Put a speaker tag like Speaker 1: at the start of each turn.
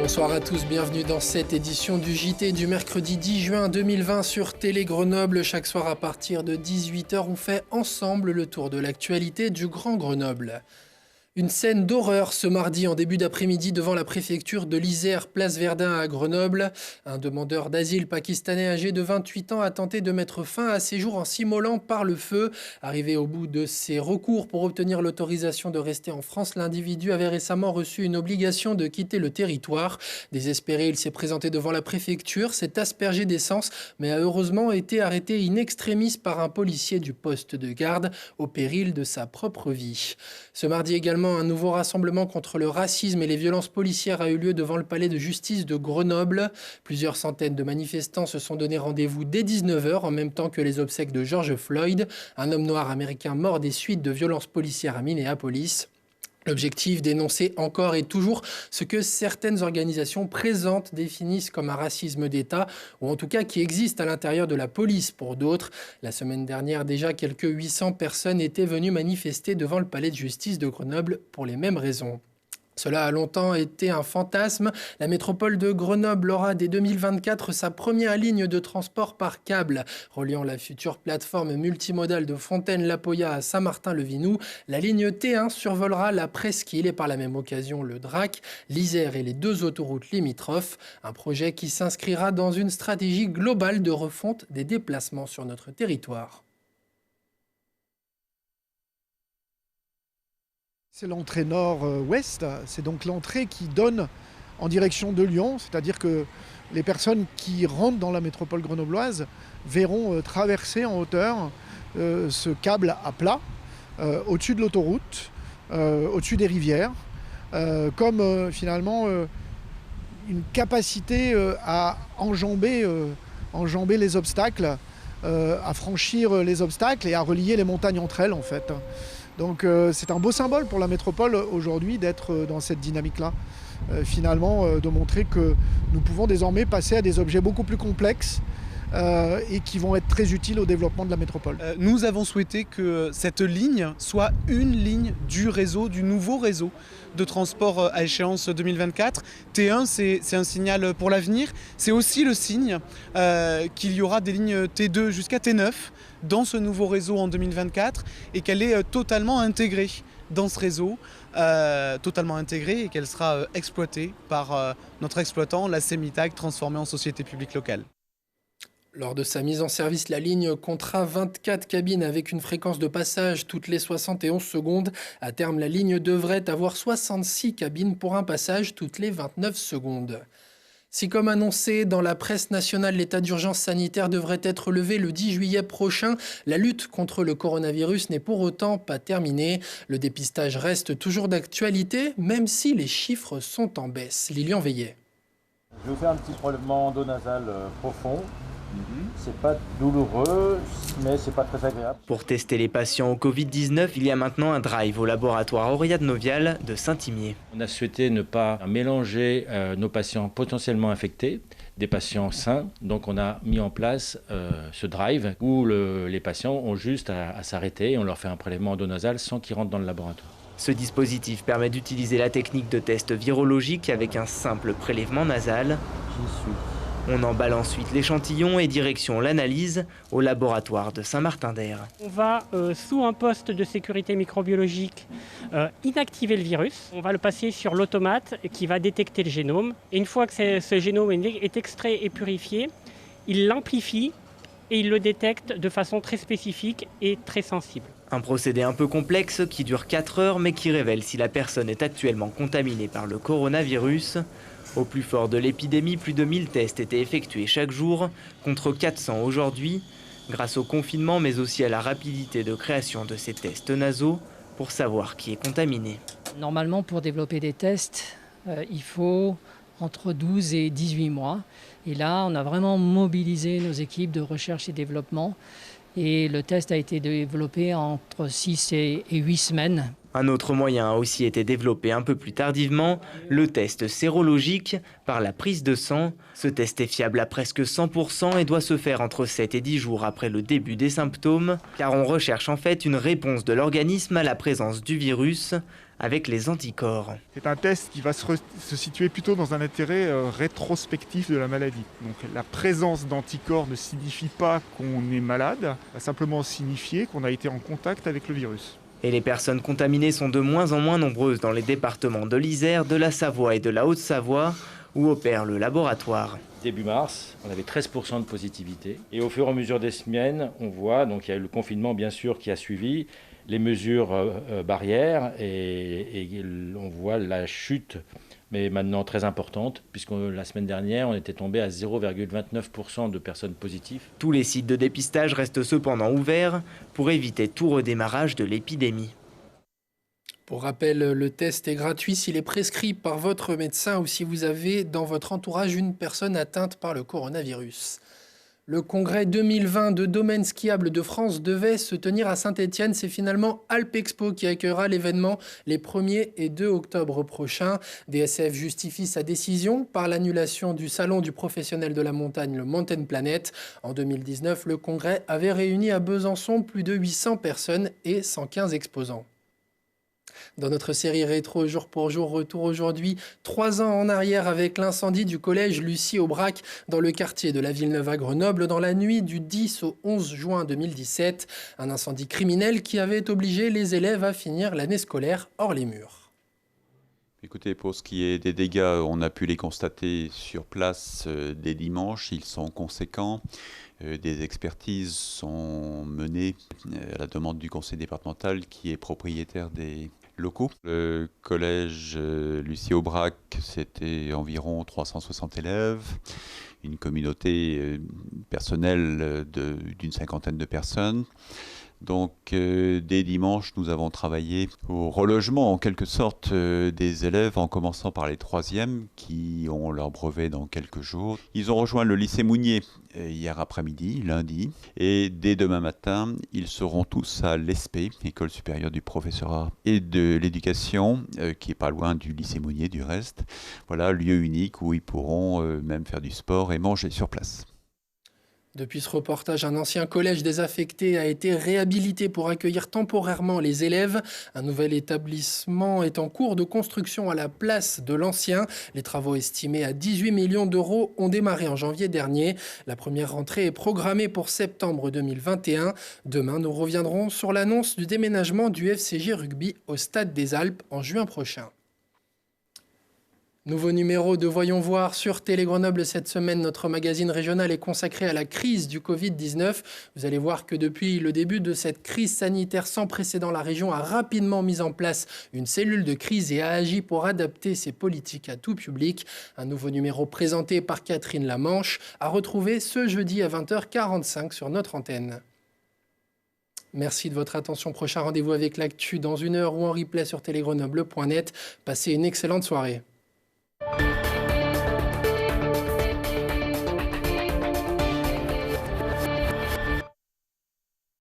Speaker 1: Bonsoir à tous, bienvenue dans cette édition du JT du mercredi 10 juin 2020 sur Télé Grenoble. Chaque soir à partir de 18h, on fait ensemble le tour de l'actualité du Grand Grenoble. Une scène d'horreur ce mardi en début d'après-midi devant la préfecture de l'Isère, place Verdun à Grenoble. Un demandeur d'asile pakistanais âgé de 28 ans a tenté de mettre fin à ses jours en s'immolant par le feu. Arrivé au bout de ses recours pour obtenir l'autorisation de rester en France, l'individu avait récemment reçu une obligation de quitter le territoire. Désespéré, il s'est présenté devant la préfecture, s'est aspergé d'essence, mais a heureusement été arrêté in extremis par un policier du poste de garde au péril de sa propre vie. Ce mardi également, un nouveau rassemblement contre le racisme et les violences policières a eu lieu devant le palais de justice de Grenoble. Plusieurs centaines de manifestants se sont donné rendez-vous dès 19h, en même temps que les obsèques de George Floyd, un homme noir américain mort des suites de violences policières à Minneapolis. L'objectif, dénoncer encore et toujours ce que certaines organisations présentes définissent comme un racisme d'État, ou en tout cas qui existe à l'intérieur de la police pour d'autres. La semaine dernière, déjà, quelques 800 personnes étaient venues manifester devant le palais de justice de Grenoble pour les mêmes raisons. Cela a longtemps été un fantasme. La métropole de Grenoble aura dès 2024 sa première ligne de transport par câble. Reliant la future plateforme multimodale de Fontaine-la-Poya à Saint-Martin-le-Vinou, la ligne T1 survolera la presqu'île et par la même occasion le Drac, l'Isère et les deux autoroutes limitrophes. Un projet qui s'inscrira dans une stratégie globale de refonte des déplacements sur notre territoire.
Speaker 2: C'est l'entrée nord-ouest, c'est donc l'entrée qui donne en direction de Lyon, c'est-à-dire que les personnes qui rentrent dans la métropole grenobloise verront traverser en hauteur ce câble à plat au-dessus de l'autoroute, au-dessus des rivières, comme finalement une capacité à enjamber les obstacles, à franchir les obstacles et à relier les montagnes entre elles en fait. Donc c'est un beau symbole pour la métropole aujourd'hui d'être dans cette dynamique-là. Finalement, de montrer que nous pouvons désormais passer à des objets beaucoup plus complexes et qui vont être très utiles au développement de la métropole.
Speaker 3: Nous avons souhaité que cette ligne soit une ligne du réseau, du nouveau réseau de transport à échéance 2024. T1, c'est un signal pour l'avenir. C'est aussi le signe qu'il y aura des lignes T2 jusqu'à T9 dans ce nouveau réseau en 2024 et qu'elle est totalement intégrée dans ce réseau, totalement intégrée et qu'elle sera exploitée par notre exploitant, la Semitag, transformée en société publique locale.
Speaker 1: Lors de sa mise en service, la ligne comptera 24 cabines avec une fréquence de passage toutes les 71 secondes. À terme, la ligne devrait avoir 66 cabines pour un passage toutes les 29 secondes. Si, comme annoncé dans la presse nationale, l'état d'urgence sanitaire devrait être levé le 10 juillet prochain, la lutte contre le coronavirus n'est pour autant pas terminée. Le dépistage reste toujours d'actualité, même si les chiffres sont en baisse. Lilian Veillet.
Speaker 4: Je vais vous faire un petit prélèvement endonasal profond. C'est pas douloureux, mais c'est pas très agréable.
Speaker 5: Pour tester les patients au Covid-19, il y a maintenant un drive au laboratoire Auréade Novial de Saint-Imier.
Speaker 6: On a souhaité ne pas mélanger nos patients potentiellement infectés, des patients sains. Donc on a mis en place ce drive où les patients ont juste à s'arrêter et on leur fait un prélèvement endonasal sans qu'ils rentrent dans le laboratoire.
Speaker 5: Ce dispositif permet d'utiliser la technique de test virologique avec un simple prélèvement nasal.
Speaker 4: J'y suis.
Speaker 5: On emballe ensuite l'échantillon et direction l'analyse au laboratoire de Saint-Martin-d'Air.
Speaker 7: On va, sous un poste de sécurité microbiologique, inactiver le virus. On va le passer sur l'automate qui va détecter le génome. Et une fois que ce génome est extrait et purifié, il l'amplifie et il le détecte de façon très spécifique et très sensible.
Speaker 5: Un procédé un peu complexe qui dure 4 heures mais qui révèle si la personne est actuellement contaminée par le coronavirus. Au plus fort de l'épidémie, plus de 1000 tests étaient effectués chaque jour, contre 400 aujourd'hui, grâce au confinement mais aussi à la rapidité de création de ces tests nasaux pour savoir qui est contaminé.
Speaker 8: Normalement, pour développer des tests, il faut entre 12 et 18 mois. Et là, on a vraiment mobilisé nos équipes de recherche et développement. Et le test a été développé entre 6 et 8 semaines.
Speaker 5: Un autre moyen a aussi été développé un peu plus tardivement, le test sérologique par la prise de sang. Ce test est fiable à presque 100% et doit se faire entre 7 et 10 jours après le début des symptômes, car on recherche en fait une réponse de l'organisme à la présence du virus avec les anticorps.
Speaker 9: C'est un test qui va se situer plutôt dans un intérêt rétrospectif de la maladie. Donc la présence d'anticorps ne signifie pas qu'on est malade, va simplement signifier qu'on a été en contact avec le virus.
Speaker 5: Et les personnes contaminées sont de moins en moins nombreuses dans les départements de l'Isère, de la Savoie et de la Haute-Savoie, où opère le laboratoire.
Speaker 6: Début mars, on avait 13% de positivité. Et au fur et à mesure des semaines, on voit, donc il y a eu le confinement bien sûr qui a suivi, les mesures barrières, et on voit la chute, mais maintenant très importante, puisque la semaine dernière, on était tombé à 0,29% de personnes positives.
Speaker 5: Tous les sites de dépistage restent cependant ouverts pour éviter tout redémarrage de l'épidémie.
Speaker 1: Pour rappel, le test est gratuit s'il est prescrit par votre médecin ou si vous avez dans votre entourage une personne atteinte par le coronavirus. Le congrès 2020 de domaines skiables de France devait se tenir à Saint-Étienne. C'est finalement Alpexpo qui accueillera l'événement les 1er et 2 octobre prochains. DSF justifie sa décision par l'annulation du salon du professionnel de la montagne, le Mountain Planet. En 2019, le congrès avait réuni à Besançon plus de 800 personnes et 115 exposants. Dans notre série rétro jour pour jour, retour aujourd'hui 3 ans en arrière avec l'incendie du collège Lucie Aubrac dans le quartier de la Villeneuve à Grenoble dans la nuit du 10 au 11 juin 2017. Un incendie criminel qui avait obligé les élèves à finir l'année scolaire hors les murs.
Speaker 10: Écoutez, pour ce qui est des dégâts, on a pu les constater sur place dès dimanche. Ils sont conséquents. Des expertises sont menées à la demande du conseil départemental qui est propriétaire des locaux. Le collège Lucie Aubrac, c'était environ 360 élèves, une communauté personnelle d'une 50aine de personnes. Donc dès dimanche, nous avons travaillé au relogement en quelque sorte des élèves, en commençant par les 3e qui ont leur brevet dans quelques jours. Ils ont rejoint le lycée Mounier hier après-midi, lundi, et dès demain matin, ils seront tous à l'ESPE, École supérieure du professorat et de l'éducation, qui est pas loin du lycée Mounier du reste. Voilà, lieu unique où ils pourront même faire du sport et manger sur place.
Speaker 1: Depuis ce reportage, un ancien collège désaffecté a été réhabilité pour accueillir temporairement les élèves. Un nouvel établissement est en cours de construction à la place de l'ancien. Les travaux estimés à 18 millions d'euros ont démarré en janvier dernier. La première rentrée est programmée pour septembre 2021. Demain, nous reviendrons sur l'annonce du déménagement du FCJ Rugby au Stade des Alpes en juin prochain. Nouveau numéro de Voyons Voir sur Télé Grenoble cette semaine. Notre magazine régional est consacré à la crise du Covid-19. Vous allez voir que depuis le début de cette crise sanitaire sans précédent, la région a rapidement mis en place une cellule de crise et a agi pour adapter ses politiques à tout public. Un nouveau numéro présenté par Catherine Lamanche à retrouver ce jeudi à 20h45 sur notre antenne. Merci de votre attention. Prochain rendez-vous avec l'actu dans 1 heure ou en replay sur télégrenoble.net. Passez une excellente soirée.